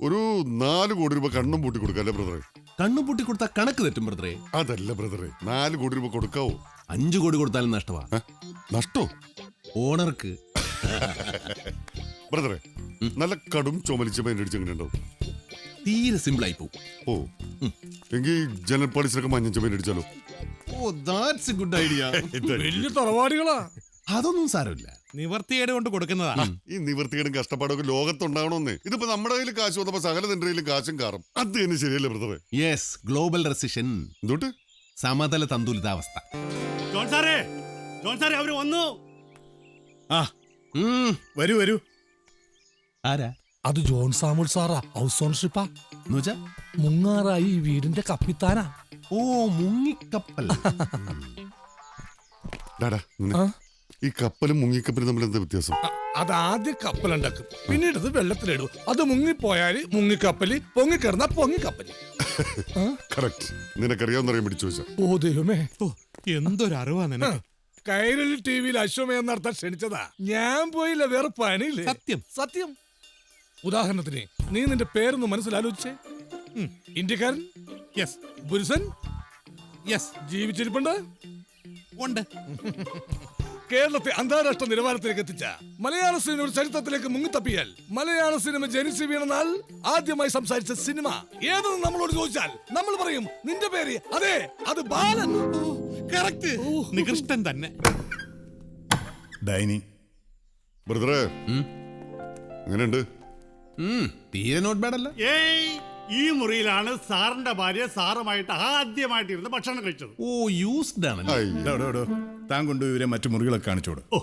ഒരു 4 കോടി രൂപ കണ്ണും പൂട്ടി കൊടുക്കല്ലേ ബ്രദറെ? കണ്ണും പൂട്ടി കൊടുത്താൽ കണക്ക് തെറ്റും ബ്രദറെ. അതല്ല ബ്രദറെ, 4 കോടി രൂപ കൊടുക്കാവോ? 5 കോടി കൊടുത്താലും നഷ്ടമാ. നഷ്ടോ? ഓണർക്ക്. ബ്രദറെ, നല്ല കടും ചുമലിച്ച പെയിന്റ് അടിച്ച് എങ്ങനെ ഉണ്ടാവും? തീരെ സിമ്പിൾ ആയി പോകും. ഓ, എങ്കിൽ ജനൽ പാളിസിലൊക്കെ മഞ്ഞ പെയിന്റ് അടിച്ചാലോ? ഓ, ദാറ്റ്സ് എ ഗുഡ് ഐഡിയ. വലിയ തറവാടികളാ. അതൊന്നും സാരമില്ല, നിവർത്തിയേട് കൊണ്ട് കൊടുക്കുന്നതാ. ഈ നിവൃത്തികളും കഷ്ടപ്പാടൊക്കെ ലോകത്തുണ്ടാവണമെന്ന്. ഇതിപ്പോ നമ്മുടെ കയ്യിൽ കാശ് വന്നപ്പോ സകല നിന്റെ കയ്യിലും കാശും കാറും. അത് തന്നെ ശരിയല്ലേ ബ്രദറെ? Yes, global recession. എന്തുട്ട്? സമതല തന്തുലിതാവസ്ഥ. ജോൺ സാറേ അവര് വന്നു. വരൂ വരൂ. ആരാ അത്? ജോൺ സാമുൽ സാറാ, ഹൗസ് ഓണർഷിപ്പാ. എന്നുവെച്ചാ മുങ്ങാറായി ഈ വീടിന്റെ കപ്പിത്താനാ. ഓ, മുങ്ങിക്കപ്പൽ. ഡാടാ, ഈ കപ്പലും മുങ്ങിക്കപ്പലും തമ്മിൽ എന്താ വ്യത്യാസം? അത് ആദ്യം കപ്പലുണ്ടാക്കും, പിന്നീട് ഇത് വെള്ളത്തിലിടും. അത് മുങ്ങിപ്പോയാല് മുങ്ങിക്കപ്പല്, പൊങ്ങിക്കിടന്ന പൊങ്ങിക്കപ്പല്. കറക്റ്റ്. നിനക്കറിയാവുന്നറിയാൻ പിടിച്ചു വെച്ചാ. ഓ ദൈവമേ, എന്തൊരു അറിവാ നിനക്ക്. കൈരളി ടിവിയിൽ അശ്വമേധം നടത്താൻ ക്ഷണിച്ചതാ. ഞാൻ പോയില്ല, വേറെ പണിയില്ലേ. സത്യം. ഉദാഹരണത്തിന് നീ നിന്റെ പേരൊന്ന് മനസ്സിലാലോചിച്ചേ. ഇന്ത്യക്കാരൻ, യെസ്. പുരുഷൻ, യെസ്. ജീവിച്ചിരിപ്പുണ്ട്, ഉണ്ട്. കേരളത്തെ അന്താരാഷ്ട്ര നിലവാരത്തിലേക്ക് എത്തിച്ച മലയാള സിനിമയുടെ ചരിത്രത്തിലേക്ക് മുങ്ങിത്തപ്പിയാൽ മലയാള സിനിമ ജനിച്ചു വീണ നാൾ ആദ്യമായി സംസാരിച്ച സിനിമ ഏതെന്ന് നമ്മളോട് ചോദിച്ചാൽ നമ്മൾ പറയും നിന്റെ പേര്. അതെ, അത് ബാലൻ. കറക്റ്റ്, നികൃഷ്ടൻ തന്നെ. ഡൈനി. ബ്രദറെ, എങ്ങനെയുണ്ട്? തീരെ നോട്ട് ബാഡ് അല്ല. ഏയ്, ഈ മുറിയിലാണ് സാറിന്റെ ഭാര്യ സാറുമായിട്ട് ആദ്യമായിട്ട് ഇരുന്ന് ഭക്ഷണം കഴിച്ചത്. ഓ, യൂസ്ഡ് ആണല്ലേ. അയ്യോ. താൻ കൊണ്ടുപോയി ഇവരെ മറ്റു മുറികളൊക്കെ കാണിച്ചോട്. ഓ,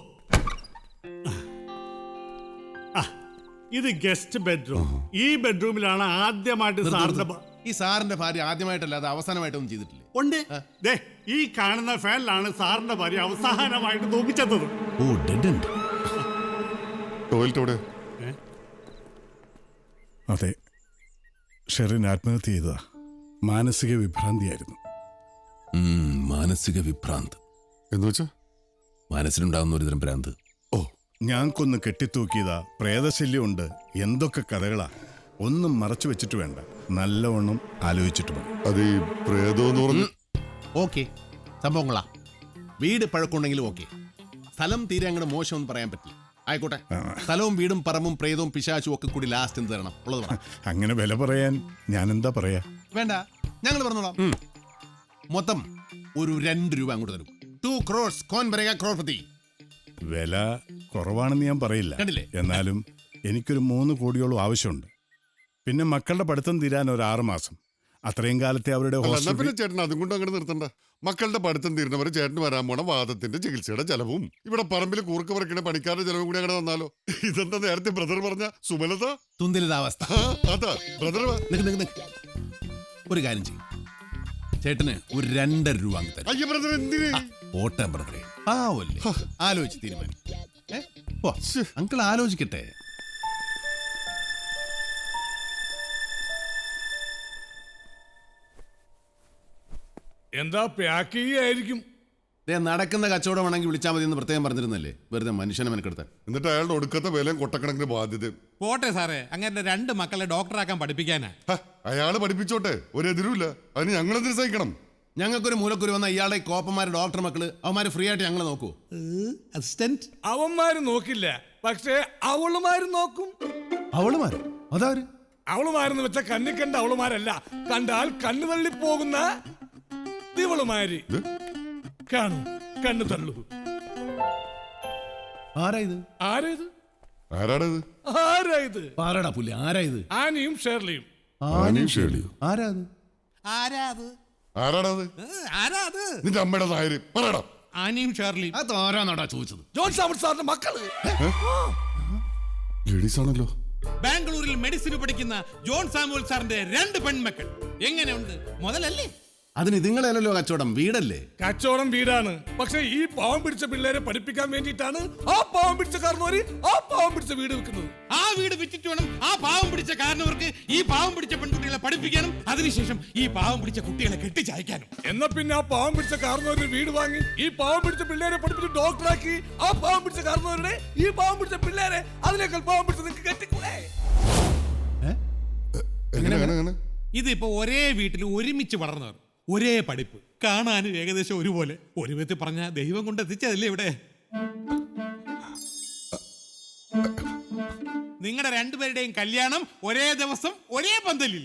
ഇത് ഗസ്റ്റ് ബെഡ്റൂം. ഈ ബെഡ്റൂമിലാണ് ആദ്യമായിട്ട് സാറിന്റെ ഈ സാറിന്റെ ഭാര്യ ആദ്യമായിട്ടല്ല, അത് അവസാനമായിട്ടൊന്നും ചെയ്തിട്ടില്ലേ? ഉണ്ട്. ദേ, ഈ കാണുന്ന ഫാനിലാണ് സാറിന്റെ ഭാര്യ അവസാനമായിട്ട് തൂക്കിച്ചെത്തത്. ഓ, ഡെഡ് എൻഡ്. ടോയ്ലറ്റ് എവിടെ? അതെ, ഷെറിൻ ആത്മഹത്യ ചെയ്തതാ. മാനസിക വിഭ്രാന്തിയായിരുന്നു. മാനസിക വിഭ്രാന്ത് എന്ന് വെച്ചാ? മനസ്സിലുണ്ടാകുന്ന ഒരുതരം ഭ്രാന്ത്. ഓ, ഞാൻ കൊന്ന് കെട്ടിത്തൂക്കിയതാ, പ്രേതശല്യമുണ്ട്, എന്തൊക്കെ കഥകളാ. ഒന്നും മറച്ചു വെച്ചിട്ട് വേണ്ട, നല്ലവണ്ണം ആലോചിച്ചിട്ട് വേണം. അത് ഈ പ്രേതോന്ന് പറഞ്ഞു. ഓക്കെ, സംഭവങ്ങളാ. വീട് പഴക്കമുണ്ടെങ്കിലും ഓക്കെ. സ്ഥലം തീരെ അങ്ങോട്ട് മോശമെന്ന് പറയാൻ പറ്റില്ല. ആയിക്കോട്ടെ, സ്ഥലവും വീടും പറമ്പും പ്രേതവും പിശാച്ചും ഒക്കെ കൂടി ലാസ്റ്റ് എന്ത് തരണം ഉള്ളത് പറ. അങ്ങനെ വില പറയാൻ ഞാൻ എന്താ പറയാ? വേണ്ട, ഞങ്ങൾ പറഞ്ഞോളാം. മൊത്തം ഒരു 2 രൂപ അങ്ങോട്ട് തരും. 2 crores. കോൻ ബരേഗാ ക്രോർപതി. വില കുറവാണെന്ന് ഞാൻ പറയില്ല. കണ്ടില്ലേ? എന്നാലും എനിക്കൊരു 3 കോടിയോളം ആവശ്യമുണ്ട്. പിന്നെ മക്കളുടെ പഠിത്തം തീരാൻ ഒരു 6 മാസം. അത്രയും കാലത്തെ അവരുടെ എന്നാ ഹോസ്റ്റൽ പിന്നെ ചേട്ടൻ അതും കൊണ്ട് അങ്ങനെ നിർത്തണ്ട. മക്കളുടെ പഠിത്തം തീരുന്നവരെ ചേട്ടന് വരാൻ പോണ വാദത്തിന്റെ ചികിത്സയുടെ ചെലവും ഇവിടെ പറമ്പിൽ കൂർക്ക് പറിക്കണ പണിക്കാരുടെ ചെലവും കൂടി അങ്ങനെ തന്നാലോ? ഇതെന്താ നേരത്തെ ബ്രദർ പറഞ്ഞ സുമലത? തുന്തിലിതാവസ്ഥ. അതാ ബ്രദർ. ഒരു കാര്യം ചെയ്യും, ചേട്ടന് ഒരു 2.5 രൂപ അങ്ങ് തരും. അയ്യ ബ്രദർ, എന്തിന്? ഓട്ടെ ബ്രദറെ, പാവല്ലേ, ആലോചിച്ച് തീരുമാനിക്കും. അങ്കിൾ ആലോചിക്കട്ടെ. എന്താ പാക്ക് ചെയ്യായിരിക്കും? നടക്കുന്ന കച്ചവടമാണെങ്കിൽ വിളിച്ചാൽ മതി എന്ന് പ്രത്യേകം പറഞ്ഞിരുന്നല്ലേ, വെറുതെ മനുഷ്യനെ മെനക്കെടുത്താൻ. എന്നിട്ട് അയാളുടെ ഒടുക്കത്തെ വിലയും കൊട്ടക്കണക്കിന് ബാധ്യത. പോട്ടെ സാറേ, അങ്ങനെ 2 മക്കളെ ഡോക്ടറാക്കാൻ പഠിപ്പിക്കാനാ. അയാള് പഠിപ്പിച്ചോട്ടെ, ഒരു എതിരുമില്ല. അതിന് ഞങ്ങളെന്തിനു സഹിക്കണം? ഞങ്ങൾക്കൊരു മൂലക്കുരു വന്ന ഇയാളെ കോപ്പന്മാര് ഡോക്ടർ മക്കള് അവന്മാര് ഫ്രീ ആയിട്ട് ഞങ്ങളെ നോക്കൂ. അസിസ്റ്റന്റ് അവന്മാര് നോക്കില്ല, പക്ഷേ അവളുമാര് നോക്കും. അവളുമാര്? അതാര്? അവളുമാരെന്ന് വെച്ച കണ്ണി കണ്ട അവളുമാരല്ല, കണ്ടാൽ കണ്ണു തള്ളിപ്പോകുന്ന ദിവളുമാര്. കാണൂ, കണ്ണു തള്ളു. ആരായത്? ആരായത്? ആരാടത്? ആരായത്? പാറടാ പുല്ല്, ആരായത്? ആനിയും ഷേർലിയും. ആനിയും ഷേർലിയും? ആരാത്? ആരാടത്? നിന്റെ അമ്മയുടെ നായര് പറയടാ. ആനിയും ഷേർലിയും. അത് ആരാന്നാടാ ചോദിച്ചത്? ജോൺ സാമുൽ സാറിന്റെ മക്കള്. ലേഡീസ് ആണല്ലോ. ബാംഗ്ലൂരിൽ മെഡിസിൻ പഠിക്കുന്ന ജോൺ സാമുൽ സാറിന്റെ 2 പെൺമക്കൾ. എങ്ങനെയുണ്ട്? മുതലല്ലേ? അതിന് ഇതുങ്ങളല്ലോ കച്ചവടം, വീടല്ലേ? കച്ചവടം വീടാണ്, പക്ഷെ ഈ പാവം പിടിച്ച പിള്ളേരെ പഠിപ്പിക്കാൻ വേണ്ടിയിട്ടാണ് ആ പാവം പിടിച്ച കാരണവര് ആ പാവം പിടിച്ച വീട് വെക്കുന്നത്. ആ വീട് വിറ്റിട്ട് വേണം ആ പാവം പിടിച്ച കാരണവർക്ക് ഈ പാവം പിടിച്ച പെൺകുട്ടികളെ പഠിപ്പിക്കാനും അതിനുശേഷം ഈ പാവം പിടിച്ച കുട്ടികളെ കെട്ടിച്ചയക്കാനും. എന്നാ പിന്നെ ആ പാവം പിടിച്ച കാരണവര് വീട് വാങ്ങി ഈ പാവം പിടിച്ച പിള്ളേരെ പഠിപ്പിച്ച് ഡോക്ടറാക്കി ആ പാവം പിടിച്ച കാരണവരുടെ ഈ പാവം പിടിച്ച പിള്ളേരെ അതിനേക്കാൾ പാവം പിടിച്ച നിങ്ങൾക്ക് കെട്ടിക്കൂടെ? അങ്ങനെ ഇതിപ്പോ ഒരേ വീട്ടിൽ ഒരുമിച്ച് വളർന്നവർ, ഒരേ പഠിപ്പ്, കാണാനും ഏകദേശം ഒരുപോലെ. ഒരു വിധത്തിൽ പറഞ്ഞ ദൈവം കൊണ്ട് എത്തിച്ചതല്ലേ ഇവിടെ. നിങ്ങളുടെ രണ്ടുപേരുടെയും കല്യാണം ഒരേ ദിവസം ഒരേ പന്തലിൽ.